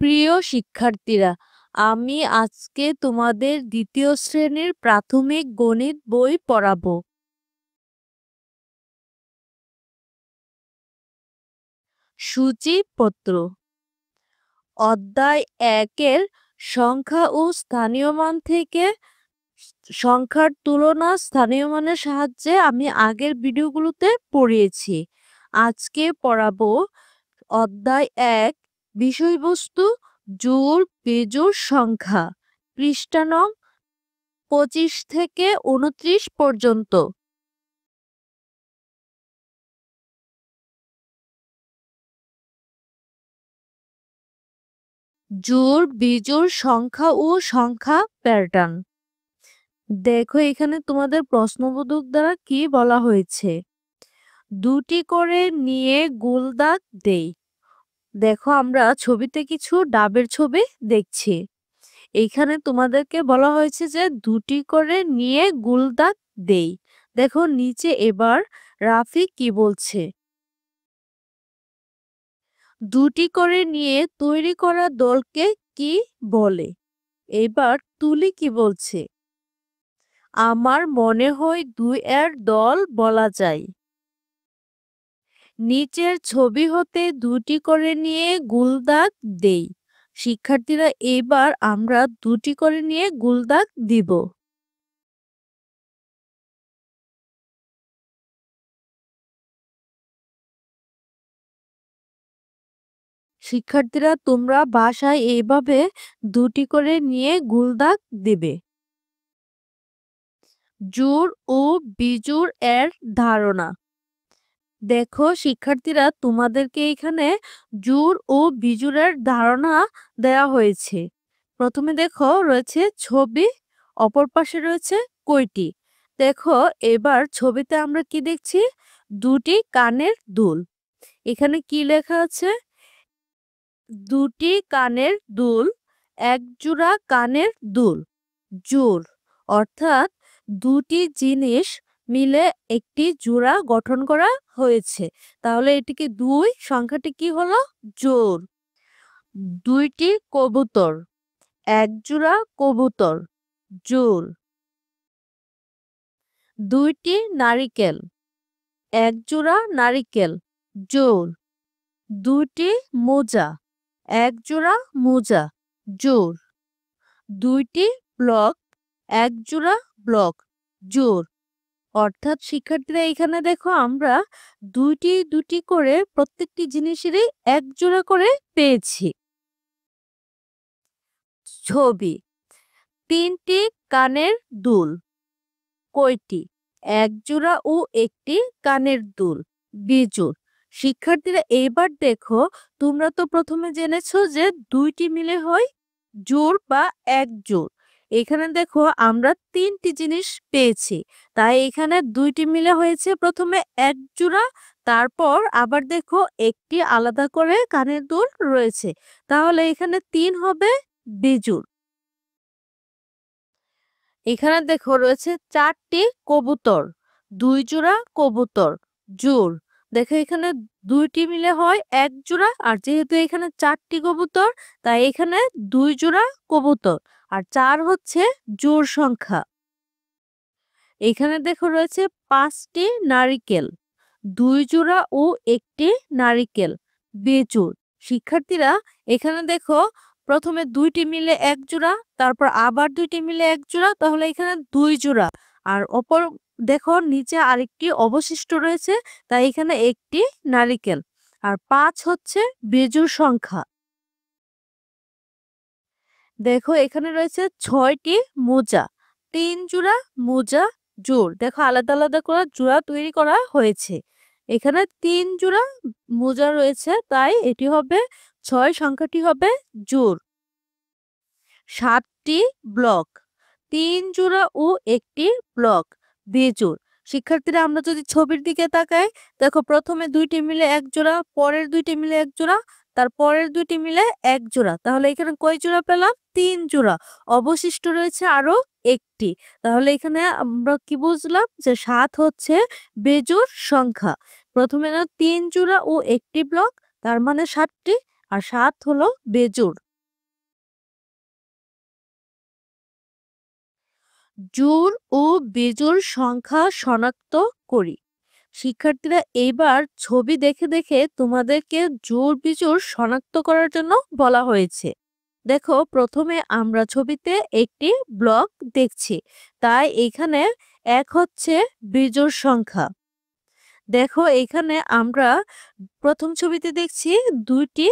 প্রিয় শিক্ষার্থীরা, আমি আজকে তোমাদের দ্বিতীয় শ্রেণীর প্রাথমিক গণিত বই পড়াবো। সূচিপত্র অধ্যায় ১-এর সংখ্যা ও স্থানীয় মান থেকে সংখ্যার তুলনা স্থানীয় মানের সাহায্যে আমি আগের ভিডিওগুলোতে পড়িয়েছি। আজকে পড়াবো অধ্যায় ১, বিষয়বস্তু জোড় বেজোড় সংখ্যা, পৃষ্ঠা নং ২৫ থেকে ২৯ পর্যন্ত। জোড় বিজোড় সংখ্যা ও সংখ্যা প্যাটার্ন। দেখো এখানে তোমাদের প্রশ্নবোধক দ্বারা কি বলা হয়েছে। দুটি করে নিয়ে গোল দাগ দেই। দেখো আমরা ছবিতে কিছু ডাবের ছবি দেখছি। এইখানে তোমাদেরকে বলা হয়েছে যে দুটি করে নিয়ে গোল দাগ দেই। দেখো নিচে এবার রাফি কি বলছে। দুটি করে নিয়ে তৈরি করা দলকে কি বলে? এবার তুলি কি বলছে? আমার মনে হয় ২-এর দল বলা যায়। নিচের ছবি হতে দুটি করে নিয়ে গোল দাগ দেই। শিক্ষার্থীরা এবার আমরা দুটি করে নিয়ে গোল দাগ দিব। শিক্ষার্থীরা তোমরা বাসায় এইভাবে দুটি করে নিয়ে গোল দাগ দিবে। জোড় ও বিজোড় এর ধারণা। দেখো শিক্ষার্থীরা তোমাদেরকে এখানে জোড় ও বিজোড়ের ধারণা দেওয়া হয়েছে। প্রথমে দেখো রয়েছে ছবি, অপর পাশে রয়েছে কয়টি। দেখো এবার ছবিতে আমরা কি দেখছি? দুটি কানের দুল। এখানে কি লেখা আছে? দুটি কানের দুল, এক জোড়া কানের দুল। জোড় অর্থাৎ দুটি জিনিস মিলে একটি জোড়া গঠন করা হয়েছে, তাহলে এটিকে দুই, সংখ্যাটি কি হলো? জোড়। দুইটি কবুতর, এক জোড়া কবুতর। জোড়। দুইটি নারিকেল, এক জোড়া নারিকেল। জোড়। দুইটি মোজা, এক জোড়া মোজা। জোড়। দুইটি ব্লক, এক জোড়া ব্লক। জোড়। অর্থাৎ শিক্ষার্থীরা এখানে দেখো আমরা দুটি দুটি করে প্রত্যেকটি জিনিসেরই এক জোড়া করে পেয়েছি। ছবি, তিনটি কানের দুল। কয়টি? এক জোড়া ও একটি কানের দুল। বিজোড়। শিক্ষার্থীরা এইবার দেখো, তোমরা তো প্রথমে জেনেছো যে দুইটি মিলে হয় জোড় বা এক জোড়। এখানে দেখো আমরা তিনটি জিনিস পেয়েছি, তাই এখানে দুইটি মিলে হয়েছে প্রথমে এক জোড়া, তারপর আবার দেখো একটি আলাদা করে কানের দুল রয়েছে, তাহলে এখানে ৩ হবে বিজোড়। এখানে দেখো রয়েছে ৪টি কবুতর, ২ জোড়া কবুতর। জোড়। দেখো এখানে দুইটি মিলে হয় এক জোড়া, আর যেহেতু এখানে ৪টি কবুতর তাই এখানে ২ জোড়া কবুতর, আর ৪ হচ্ছে জোড় সংখ্যা। এখানে দেখো রয়েছে ৫টি নারিকেল, ২ জোড়া ও একটি নারিকেল। বেজোড়। শিক্ষার্থীরা এখানে দেখো প্রথমে দুইটি মিলে এক জোড়া, তারপর আবার দুইটি মিলে এক জোড়া, তাহলে এখানে ২ জোড়া। আর অপর দেখো নিচে আরেকটি অবশিষ্ট রয়েছে, তাই এখানে একটি নারিকেল। আর ৫ হচ্ছে বেজোড় সংখ্যা। দেখো এখানে রয়েছে ৬টি মোজা, ৩ জোড়া মোজা। জোড়। দেখো আলাদা আলাদা করে জোড়া তৈরি করা হয়েছে। এখানে ৩ জোড়া মোজা রয়েছে, তাই এটি হবে ৬, সংখ্যাটি হবে জোড়। ৭টি ব্লক, ৩ জোড়া ও একটি ব্লক। বেজোড়। শিক্ষার্থীরা আমরা যদি ছবির দিকে তাকাই, দেখো প্রথমে দুইটি মিলে এক জোড়া, পরের দুইটি মিলে এক জোড়া, তারপরের দুইটি মিলে এক জোড়া, তাহলে এখানে কয় জোড়া পেলাম? ৩ জোড়া। অবশিষ্ট রয়েছে আরো একটি, তাহলে এখানে আমরা কি বুঝলাম যে ৭ হচ্ছে বেজোড় সংখ্যা। প্রথমে ৩ জোড়া ও একটি ব্লক, তার মানে ৭টি, আর ৭ হলো বেজোড়। জোড় ও বিজোড় সংখ্যা শনাক্ত করি। শিক্ষার্থীরা এইবার ছবি দেখে দেখে তোমাদেরকে জোড় বিজোড় শনাক্ত করার জন্য বলা হয়েছে। দেখো প্রথমে আমরা ছবিতে একটি ব্লক দেখছি, তাই এখানে ১ হচ্ছে বিজোড় সংখ্যা। দেখো এখানে আমরা প্রথম ছবিতে দেখছি ২টি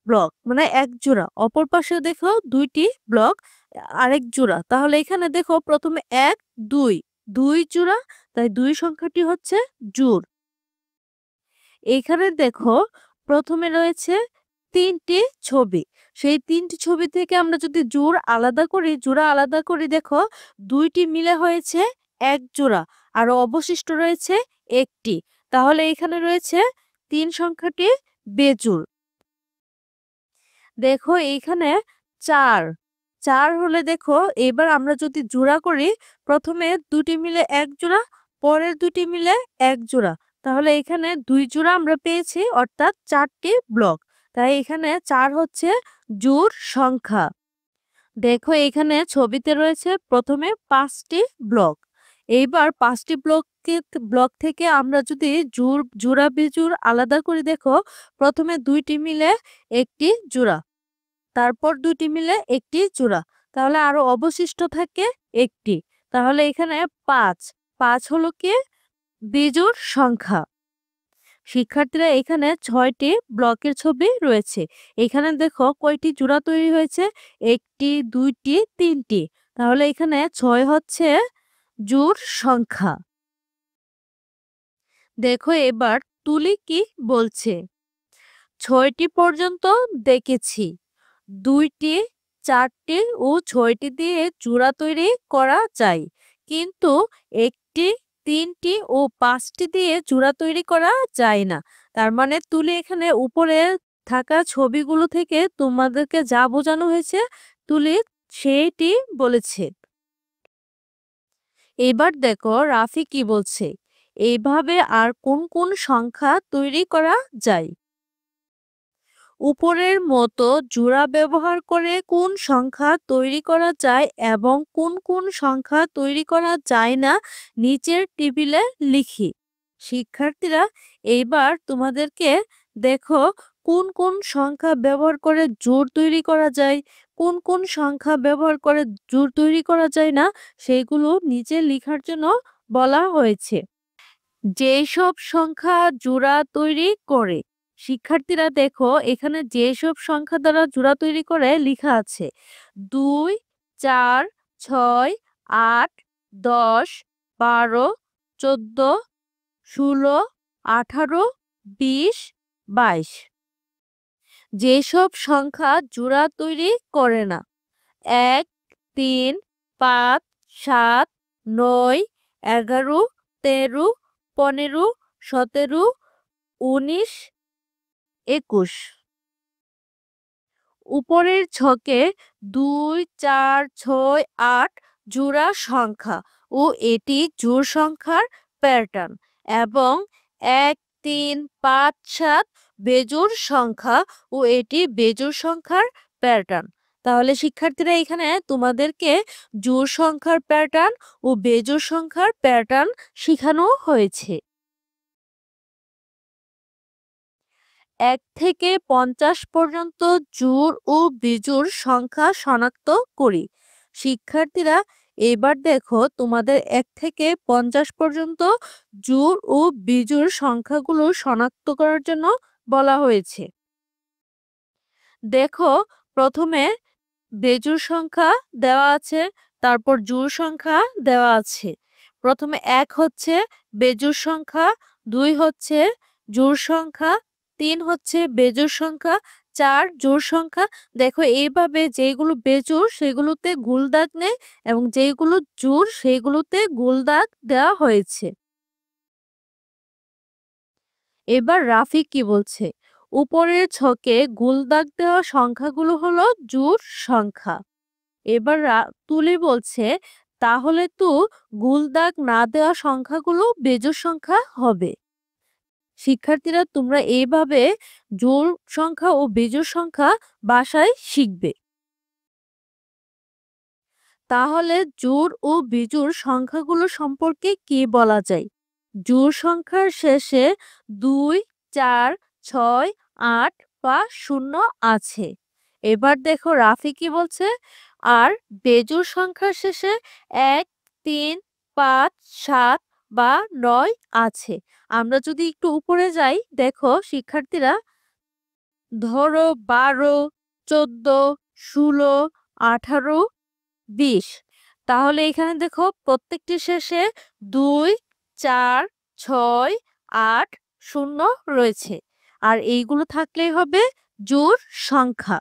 ব্লক মানে ১ জোড়া, অপর পাশেও দেখো ২টি ব্লক আরেক জোড়া। তাহলে এখানে দেখো প্রথমে ১, ২, ২ জোড়া, তাই ২ সংখ্যাটি হচ্ছে জোড়। এইখানে দেখো প্রথমে রয়েছে ৩টি ছবি। সেই ৩টি ছবি থেকে আমরা যদি জোড়া আলাদা করি দেখো ২টি মিলে হয়েছে ১ জোড়া আর অবশিষ্ট রয়েছে ১টি। তাহলে এখানে রয়েছে ৩ সংখ্যাটি বেজোড়। দেখো এইখানে ৪, ৪ হলে দেখো এবার আমরা যদি জোড়া করি, প্রথমে ২টি মিলে ১ জোড়া, পরের ২টি মিলে ১ জোড়া। তাহলে এখানে ২ জোড়া আমরা পেয়েছি, অর্থাৎ ৪টি ব্লক। তাই এখানে ৪ হচ্ছে জোড় সংখ্যা। দেখো এখানে ছবিতে রয়েছে প্রথমে ৫টি ব্লক। এইবার ৫টি ব্লক থেকে আমরা যদি জোড়া বিজোড় আলাদা করি দেখো প্রথমে ২টি মিলে ১টি জোড়া, তারপর ২টি মিলে ১টি জোড়া। তাহলে আরো অবশিষ্ট থাকে ১টি। তাহলে এখানে ৫, ৫ হলো কি বিজোড় সংখ্যা। শিক্ষার্থীরা এখানে ৬টি ব্লকের ছবি রয়েছে। এখানে দেখো কয়টি জোড়া তৈরি হয়েছে, ১টি, ২টি, ৩টি। তাহলে এখানে ৬ হচ্ছে জোড় সংখ্যা। দেখো এবার তুলি কি বলছে। ৬টি পর্যন্ত দেখেছি, ২টি, ৪টি ও ৬টি দিয়ে জোড়া তৈরি করা যায়, কিন্তু ১টি, ৩টি ও ৫টি দিয়ে জোড়া তৈরি করা যায় না। তার মানে তুলি এখানে উপরে থাকা ছবিগুলো থেকে তোমাদেরকে যা বোঝানো হয়েছে তুলি সেইটি বলেছে। এবার দেখো রাফি কি বলছে। এইভাবে আর কোন কোন সংখ্যা তৈরি করা যায়? উপরের মতো জোড়া ব্যবহার করে কোন সংখ্যা তৈরি করা যায় এবং কোন কোন সংখ্যা তৈরি করা যায় না নিচের টেবিলে লিখি। শিক্ষার্থীরা এইবার তোমাদেরকে দেখো কোন কোন সংখ্যা ব্যবহার করে জোড় তৈরি করা যায়, কোন কোন সংখ্যা ব্যবহার করে জোড় তৈরি করা যায় না সেইগুলো নিচে লেখার জন্য বলা হয়েছে। যেসব সংখ্যা জোড়া তৈরি করে, শিক্ষার্থীরা দেখো এখানে যেসব সংখ্যা দ্বারা জোড়া তৈরি করে লেখা আছে ২, ৪, ৬, ৮, ১০, ১২, ১৪, ১৬, ১৮, ২০, ২২। যেসব সংখ্যা জোড়া তৈরি করে না ১, ৩, ৫, ৭, ৯, ১১, ১৩, ১৫, ১৭, ১৯, ২১। উপরের ছকে ২, ৪, ৬, ৮ জোড়া সংখ্যা ও এটি জোড় সংখ্যার প্যাটার্ন এবং ১, ৩, ৫, ৭ বেজোড় সংখ্যা ও এটি বেজোড় সংখ্যার প্যাটার্ন। তাহলে শিক্ষার্থীরা এখানে তোমাদেরকে জোড় সংখ্যার প্যাটার্ন ও বেজোড় সংখ্যার প্যাটার্ন শেখানো হয়েছে। ১ থেকে ৫০ পর্যন্ত জোড় ও বিজোড় সংখ্যা শনাক্ত করি। শিক্ষার্থীরা এবার দেখো তোমাদের ১ থেকে ৫০ পর্যন্ত জোড় ও বিজোড় সংখ্যাগুলো শনাক্ত করার জন্য বলা হয়েছে। দেখো প্রথমে বেজোড় সংখ্যা দেওয়া আছে, তারপর জোড় সংখ্যা দেওয়া আছে। প্রথমে ১ হচ্ছে বেজোড় সংখ্যা, ২ হচ্ছে জোড় সংখ্যা, ৩ হচ্ছে বেজোড় সংখ্যা, ৪ জোড় সংখ্যা। দেখো এইভাবে যেগুলো বেজোড় সেগুলোতে গোল দাগ নেই এবং যেগুলো জোড় সেগুলোতে গোল দাগ দেওয়া হয়েছে। এবার রাফি কি বলছে, উপরের ছকে গোল দাগ দেওয়া সংখ্যাগুলো হলো জোড় সংখ্যা। এবার তুলি বলছে তাহলে তো গোল দাগ না দেওয়া সংখ্যাগুলো বেজোড় সংখ্যা হবে। শিক্ষার্থীরা তোমরা এইভাবে জোড় সংখ্যা ও বেজোড় সংখ্যা বাসায় শিখবে। তাহলে জোড় ও বিজোড় সংখ্যাগুলো সম্পর্কে কি বলা যায়? জোড় সংখ্যার শেষে 2, 4, 6, 8 বা 0 আছে। এবার দেখো রাফি কি বলছে? আর বেজোড় সংখ্যার শেষে 1, 3, 5, 7 বা 9 আছে। আমরা যদি একটু উপরে যাই, দেখো শিক্ষার্থীরা, ধরো 12, 14, 16, 18, 20। তাহলে এখানে দেখো প্রত্যেকটি শেষে 2, 4, 6, 8, 0 রয়েছে। আর এইগুলো থাকলেই হবে জোড় সংখ্যা।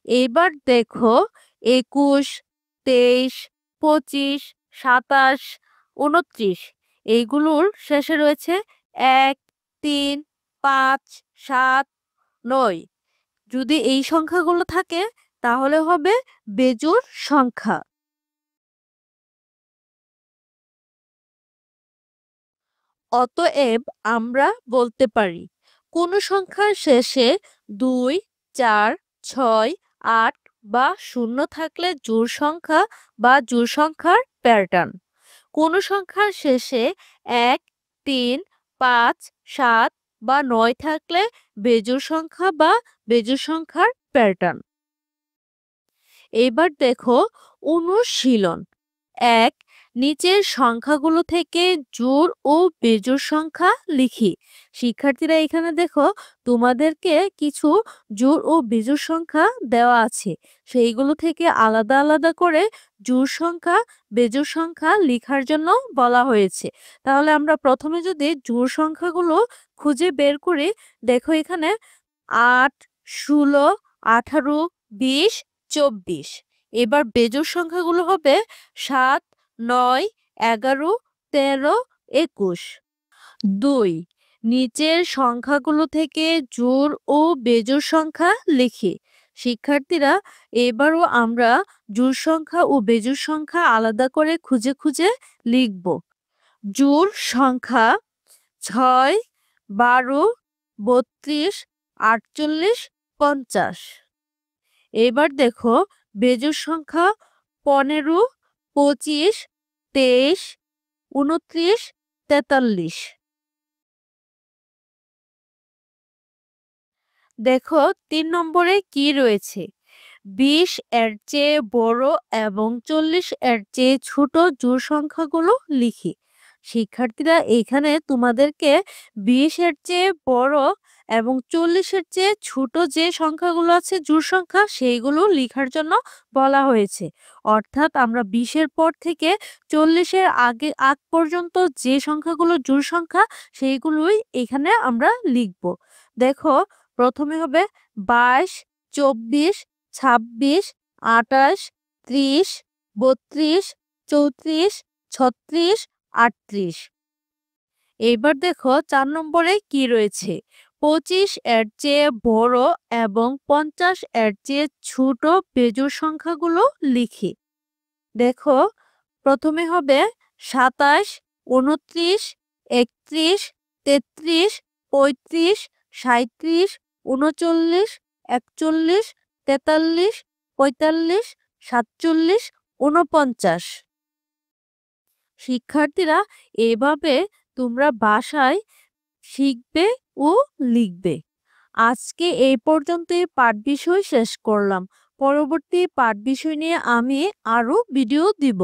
এবার দেখো 21, 23, 25, 27, 29 এইগুলোর শেষে রয়েছে 1, 3, 5, 7, 9। যদি এই সংখ্যাগুলো থাকে তাহলে হবে বেজোড় সংখ্যা। অতএব আমরা বলতে পারি কোন সংখ্যার শেষে 2, 4, 6, 8 বা 0 থাকলে জোড় সংখ্যা বা জোড় সংখ্যার প্যাটার্ন। কোন সংখ্যার শেষে 1, 3, 5, 7 বা 9 থাকলে বেজোড় সংখ্যা বা বেজোড় সংখ্যার প্যাটার্ন। এবার দেখো অনুশীলন 1, নিচের সংখ্যাগুলো থেকে জোড় ও বেজোড় সংখ্যা লিখি। শিক্ষার্থীরা এখানে দেখো তোমাদেরকে কিছু জোড় ও বেজোড় সংখ্যা দেওয়া আছে, সেইগুলো থেকে আলাদা আলাদা করে জোড় সংখ্যা বেজোড় সংখ্যা লেখার জন্য বলা হয়েছে। তাহলে আমরা প্রথমে যদি জোড় সংখ্যাগুলো খুঁজে বের করি, দেখো এখানে 8, 16, 18, 20, 24। এবার বেজোড় সংখ্যাগুলো হবে 7, 9, 11, 13, 21। 2, নিচের সংখ্যাগুলো থেকে জোড় ও বেজোড় সংখ্যা লিখি। শিক্ষার্থীরা এবারও আমরা জোড় সংখ্যা ও বেজোড় সংখ্যা আলাদা করে খুঁজে খুঁজে লিখব। জোড় সংখ্যা 6, 12, 32, 48, 50। এবার দেখো বেজোড় সংখ্যা 15, 25, 23, 29, 43। দেখো 3 নম্বরে কি রয়েছে? 20 এর চেয়ে বড় এবং 40 এর চেয়ে ছোট জোড় সংখ্যাগুলো লিখি। শিক্ষার্থীরা এখানে তোমাদেরকে 20 এর চেয়ে বড় এবং 40 এর চেয়ে ছোট যে সংখ্যাগুলো আছে জোড় সংখ্যা, সেইগুলো লেখার জন্য বলা হয়েছে। অর্থাৎ আমরা 20 এর পর থেকে 40 এর আগ পর্যন্ত যে সংখ্যাগুলো জোড় সংখ্যা, সেইগুলোই এখানে আমরা লিখব। দেখো প্রথমে হবে 22, 24, 26, 28, 30, 32, 34, 36, 38। এবার দেখো 4 নম্বরে কি রয়েছে? 25 এর চেয়ে বড় এবং 50 এর চেয়ে ছোট বেজোড় সংখ্যাগুলো লিখি। দেখো প্রথমে হবে 27, 29, 31, 33, 35, 37, 39, 41, 43, 45, 47, 49। শিক্ষার্থীরা এভাবে তোমরা বাসায় শিখবে ও লিখবে। আজকে এই পর্যন্তই পাঠ বিষয় শেষ করলাম। পরবর্তী পাঠ বিষয় নিয়ে আমি আরো ভিডিও দিব।